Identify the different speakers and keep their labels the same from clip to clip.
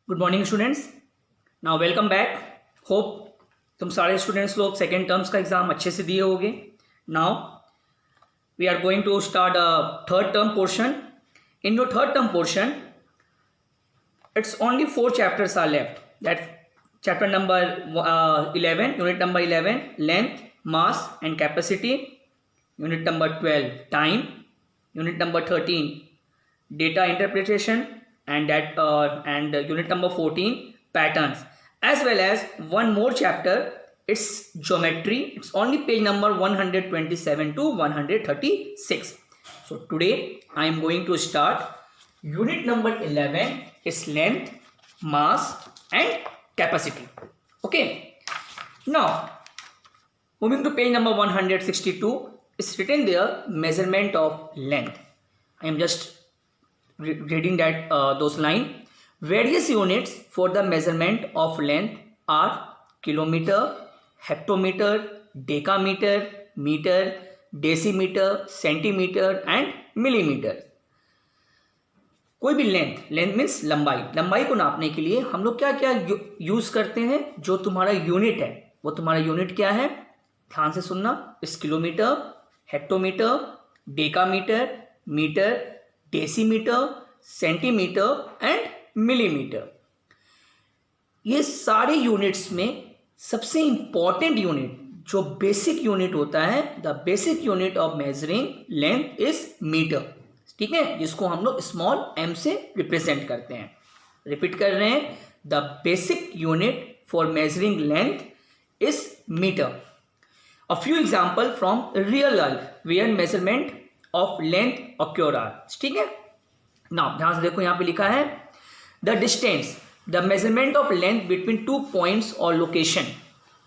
Speaker 1: Good morning students. Now welcome back. Hope तुम सारे students लोग सेकेंड टर्म्स का एग्जाम अच्छे से दिए होंगे। Now we are going to start third term portion. In your third term portion it's only 4 chapters are left. That chapter number 11, unit number 11, length, mass and capacity. Unit number 12, time. Unit number 13, data interpretation, and unit number 14, patterns. As well as one more chapter, it's geometry. It's only page number 127 to 136. So today I am going to start unit number 11 is length, mass and capacity. Okay, now moving to page number 162, is written there measurement of length. I am just reading that those line. Various units for the measurement of length are kilometer, hectometer, decameter, meter, decimeter, centimeter and millimeter. कोई भी length means लंबाई को नापने के लिए हम लोग क्या क्या यूज करते हैं। जो तुम्हारा यूनिट है वो तुम्हारा यूनिट क्या है, ध्यान से सुनना। इस kilometre, hectometre, decametre, metre, decimetre, centimetre and millimetre. ये सारे यूनिट्स में सबसे इंपॉर्टेंट यूनिट जो बेसिक यूनिट होता है, the basic unit of measuring length is metre. ठीक है, जिसको हम लोग स्मॉल m से रिप्रेजेंट करते हैं। रिपीट कर रहे हैं, the basic unit for measuring length is metre. A few example from real life where measurement of length occurs. ठीक है, नाउ ध्यान से देखो, यहां पे लिखा है the distance, the measurement of length between 2 points और location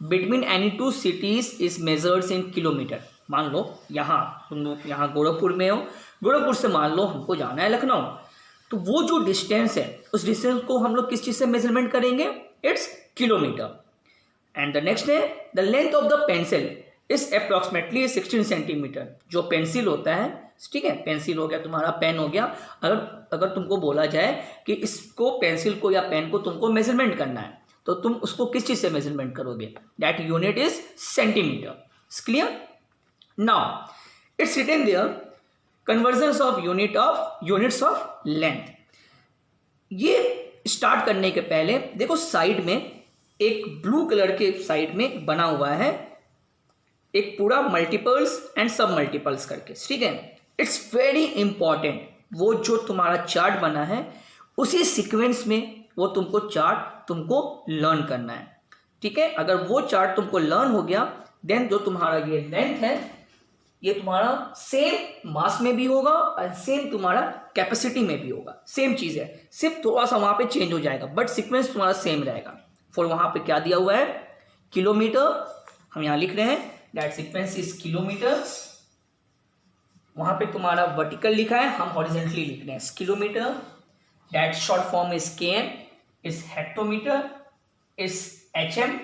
Speaker 1: between any 2 cities is measured in kilometre. मान लो तुम लोग यहाँ गोरखपुर में हो, गोरखपुर से मान लो हमको जाना है लखनऊ, तो वो जो डिस्टेंस है उस डिस्टेंस को हम लोग किस चीज़ से मेजरमेंट करेंगे, it's kilometre. And the next है the length of the pencil is approximately 16 centimetre. जो पेंसिल होता है, ठीक है, पेंसिल हो गया तुम्हारा, पेन हो गया, अगर तुमको बोला जाए कि इसको पेंसिल को या पेन को तुमको मेजरमेंट करना है तो तुम उसको किस चीज़ से मेजरमेंट करोगे, that unit is centimetre. Clear? Now it's written there conversions of units of length. ये स्टार्ट करने के पहले देखो, साइड में एक ब्लू कलर के साइड में बना हुआ है एक पूरा मल्टीपल्स एंड सब मल्टीपल्स करके। ठीक है, इट्स वेरी इंपॉर्टेंट। वो जो तुम्हारा चार्ट बना है उसी सीक्वेंस में वो तुमको लर्न करना है। ठीक है, अगर वो चार्ट तुमको लर्न हो गया देन जो तुम्हारा ये लेंथ है ये तुम्हारा सेम मास में भी होगा और सेम तुम्हारा कैपेसिटी में भी होगा। सेम चीज़ है, सिर्फ थोड़ा सा वहाँ पे चेंज हो जाएगा, बट सीक्वेंस तुम्हारा सेम रहेगा। फॉर वहाँ पे क्या दिया हुआ है, किलोमीटर, हम यहाँ लिख रहे हैं दैट सीक्वेंस इज किलोमीटर। वहाँ पे तुम्हारा वर्टिकल लिखा है, हम हॉरिजॉन्टली लिख रहे हैं kilometre. That short form is km, is hectometre, is hm।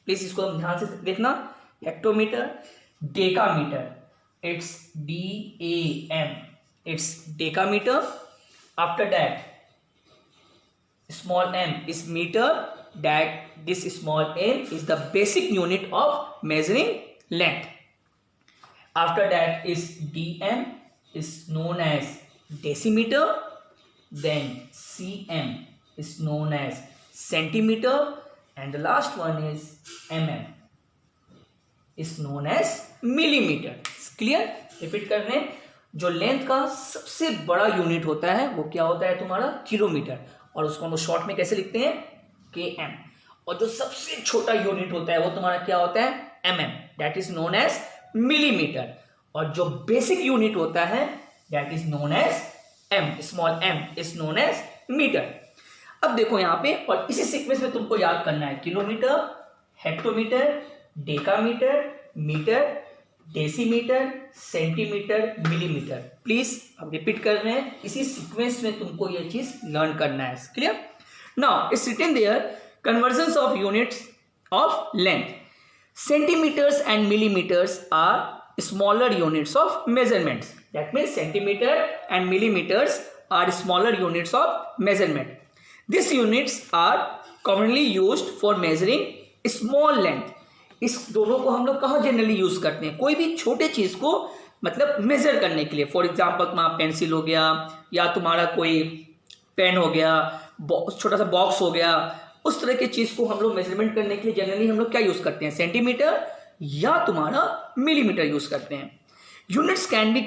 Speaker 1: Please इसको ध्यान से देखना, hectometre. Decametre, it's DAM, it's decameter. After that small m is meter, that this small m is the basic unit of measuring length. After that is DM, is known as decimeter. Then cm is known as centimeter, and the last one is mm, is known as millimeter. Clear? Repeat कर रहे हैं, जो length का सबसे बड़ा unit होता है वो क्या होता है तुम्हारा, किलोमीटर, और उसको हम शॉर्ट में कैसे लिखते हैं, km। और जो सबसे छोटा यूनिट होता है वो तुम्हारा क्या होता है, mm, that is known as millimetre. और जो बेसिक यूनिट होता है that is known as m, small m is known as metre. अब देखो यहाँ पे, और इसी सीक्वेंस में तुमको याद करना है kilometre, hectometre, decametre, metre, decimetre, centimetre, millimetre. Please अब रिपीट कर रहे हैं, इसी सीक्वेंस में तुमको ये चीज लर्न करना है। Clear? Now it's written there conversions of units of length. Centimetres and millimetres are smaller units of measurements. That means centimetre and millimetres are smaller units of measurement. This units are commonly used for measuring small length. इस दोनों को हम लोग कहाँ generally use करते हैं? कोई भी छोटे चीज को मतलब मेजर करने के लिए। फॉर एग्जाम्पल तुम्हारा पेंसिल हो गया या तुम्हारा कोई पेन हो गया, छोटा सा बॉक्स हो गया, उस तरह की चीज को हम लोग मेजरमेंट करने के लिए जनरली हम लोग क्या यूज करते हैं? सेंटीमीटर या तुम्हारा मिलीमीटर यूज करते हैं। Units can be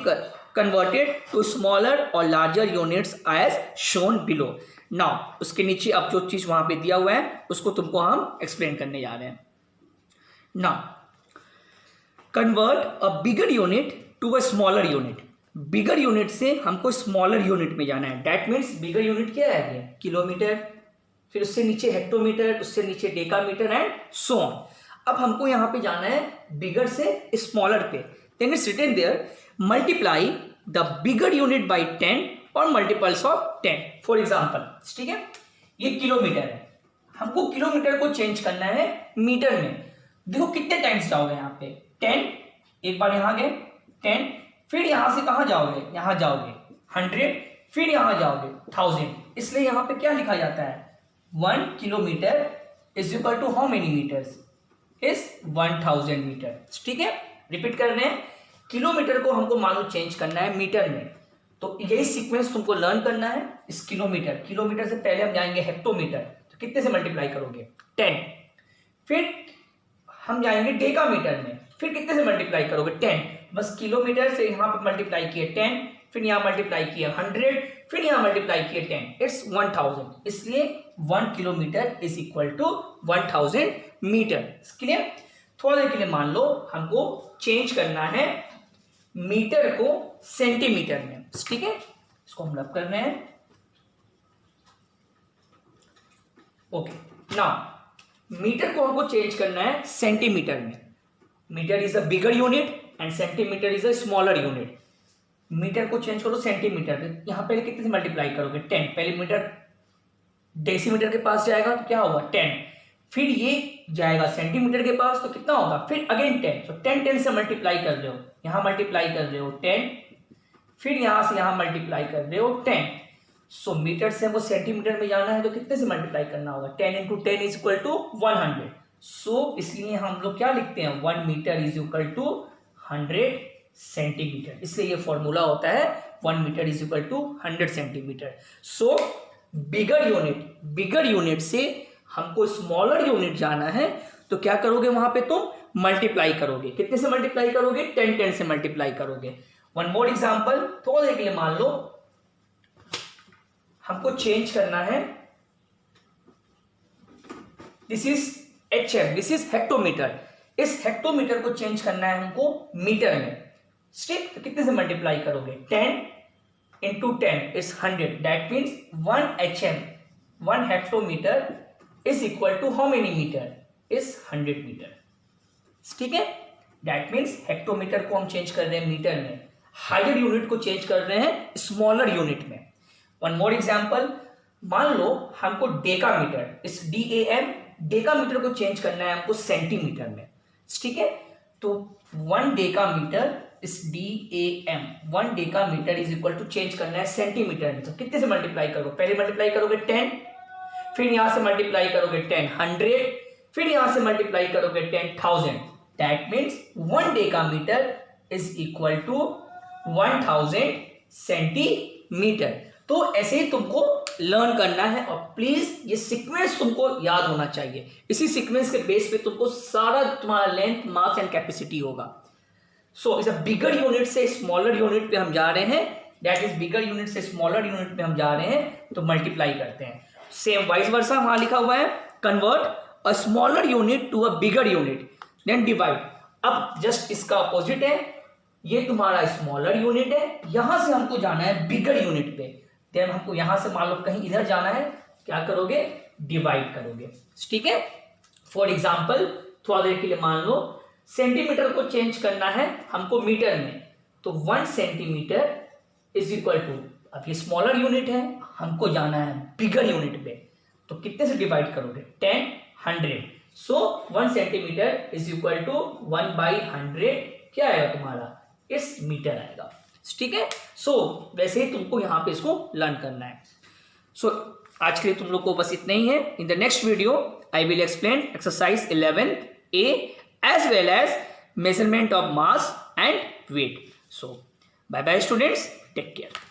Speaker 1: converted to smaller और larger units as shown below. Now उसके नीचे अब जो चीज वहां पे दिया हुआ है उसको तुमको हम एक्सप्लेन करने जा रहे हैं। Now convert a bigger unit to a smaller unit. Bigger unit से हमको स्मॉलर यूनिट में जाना है। दैट मीन्स बिगर यूनिट क्या है? किलोमीटर, फिर उससे नीचे हेक्टोमीटर, उससे नीचे डेकामीटर एंड सो ऑन। अब हमको यहां पे जाना है बिगर से स्मॉलर पे। Then it's written there multiply the bigger unit by 10 और मल्टीपल्स ऑफ 10। फॉर एग्जांपल, ठीक है, ये किलोमीटर है, हमको किलोमीटर को चेंज करना है मीटर में। देखो कितने टाइम्स जाओगे यहाँ पे? 10, एक बार यहां गए 10, फिर यहां से कहां जाओगे? यहां जाओगे 100, फिर यहां जाओगे 1000। इसलिए यहां पे क्या लिखा जाता है? 1 kilometre is equal to how many metres? Is 1000 metre. ठीक है, रिपीट कर रहे हैं, किलोमीटर को हमको मान लो चेंज करना है मीटर में, तो यही सीक्वेंस तुमको लर्न करना है। इस किलोमीटर, किलोमीटर से पहले हम जाएंगे हेक्टोमीटर, तो कितने से मल्टीप्लाई करोगे? 10। फिर हम जाएंगे डेकामीटर में, फिर कितने से मल्टीप्लाई करोगे? 10। बस किलोमीटर से यहां पर मल्टीप्लाई किए 10, फिर यहां मल्टीप्लाई किए 100, फिर यहां मल्टीप्लाई किए 10, इट्स 1000। इसलिए 1 kilometre is equal to 1000 metre. Clear? थोड़ा देर के लिए मान लो हमको चेंज करना है मीटर को सेंटीमीटर में। ठीक है, इसको हम रब कर रहे हैं। ओके, नाउ मीटर को हमको चेंज करना है सेंटीमीटर में। Metre is a bigger unit and centimetre is a smaller unit. Metre को चेंज करो सेंटीमीटर में, यहां पहले कितने से मल्टीप्लाई करोगे? 10। पहले मीटर डेसीमीटर के पास जाएगा तो क्या होगा? 10। फिर ये जाएगा सेंटीमीटर के पास तो कितना होगा? फिर अगेन 10। तो 10 से मल्टीप्लाई कर रहे हो, यहां मल्टीप्लाई कर रहे हो 10, फिर यहां से यहां मल्टीप्लाई कर रहे हो 10। सो मीटर से हमको सेंटीमीटर में जाना है तो कितने से मल्टीप्लाई करना होगा? 10 into 10 is equal to 100। So इसलिए हम लोग क्या लिखते हैं? 1 metre is equal to 100 centimetre. इसलिए ये फॉर्मूला होता है 1 metre is equal to 100 centimetre. So bigger unit से हमको स्मॉलर यूनिट जाना है तो क्या करोगे? वहां पे तुम मल्टीप्लाई करोगे। कितने से मल्टीप्लाई करोगे? 10 से मल्टीप्लाई करोगे। वन मोर एग्जांपल, थोड़ा देर के लिए मान लो हमको चेंज करना है, this is HM, this is hectometre. इस हेक्टोमीटर को चेंज करना है हमको मीटर में। ठीक, तो कितने से मल्टीप्लाई करोगे? 10 into 10 is 100। That means 1 HM, 1 hectometre is equal to how many metre? Is 100 metre. ठीक है, दैट मीन्स हेक्टोमीटर को हम चेंज कर रहे हैं मीटर में, हायर यूनिट को चेंज कर रहे हैं स्मॉलर यूनिट में। वन मोर एग्जांपल, मान लो हमको डेकामीटर, इस DAM डेकामीटर को चेंज करना है हमको सेंटीमीटर में। ठीक है, तो 1 decametre is DAM, 1 decametre is equal to change करना है सेंटीमीटर में, तो कितने से मल्टीप्लाई करोगे? पहले मल्टीप्लाई करोगे 10, फिर यहां से मल्टीप्लाई करोगे 10 100, फिर यहां से मल्टीप्लाई करोगे 10 1000। That means 1 decametre is equal to 1000 centimetre. तो ऐसे ही तुमको लर्न करना है और प्लीज ये सीक्वेंस तुमको याद होना चाहिए। इसी सीक्वेंस के बेस पे तुमको सारा तुम्हारा लेंथ, मास एंड कैपेसिटी होगा। सो इस बिगर यूनिट से स्मॉलर यूनिट पे हम जा रहे हैं, दैट इज बिगर यूनिट से स्मॉलर यूनिट पे हम जा रहे हैं तो मल्टीप्लाई करते हैं। सेम वाइस वर्सा वहां लिखा हुआ है, convert a smaller unit to a bigger unit then divide. अब जस्ट इसका अपोजिट है, ये तुम्हारा स्मॉलर यूनिट है, यहां से हमको जाना है बिगर यूनिट पे। देन हमको यहां से मान लो कहीं इधर जाना है, क्या करोगे? डिवाइड करोगे। ठीक है, फॉर एग्जाम्पल थोड़ा देर के लिए मान लो सेंटीमीटर को चेंज करना है हमको मीटर में, तो 1 सेंटीमीटर इज इक्वल टू, अब ये स्मॉलर यूनिट है, हमको जाना है बिगर यूनिट पे, तो कितने से डिवाइड करोगे? 10 100। सो 1 सेंटीमीटर इज इक्वल टू 1/100 क्या आएगा तुम्हारा? इस मीटर आएगा। ठीक है, सो वैसे ही तुमको यहां पे इसको लर्न करना है। सो आज के लिए तुम लोग को बस इतना ही है. In the next video I will explain exercise 11A as well as measurement of mass and weight. So bye bye students, take care.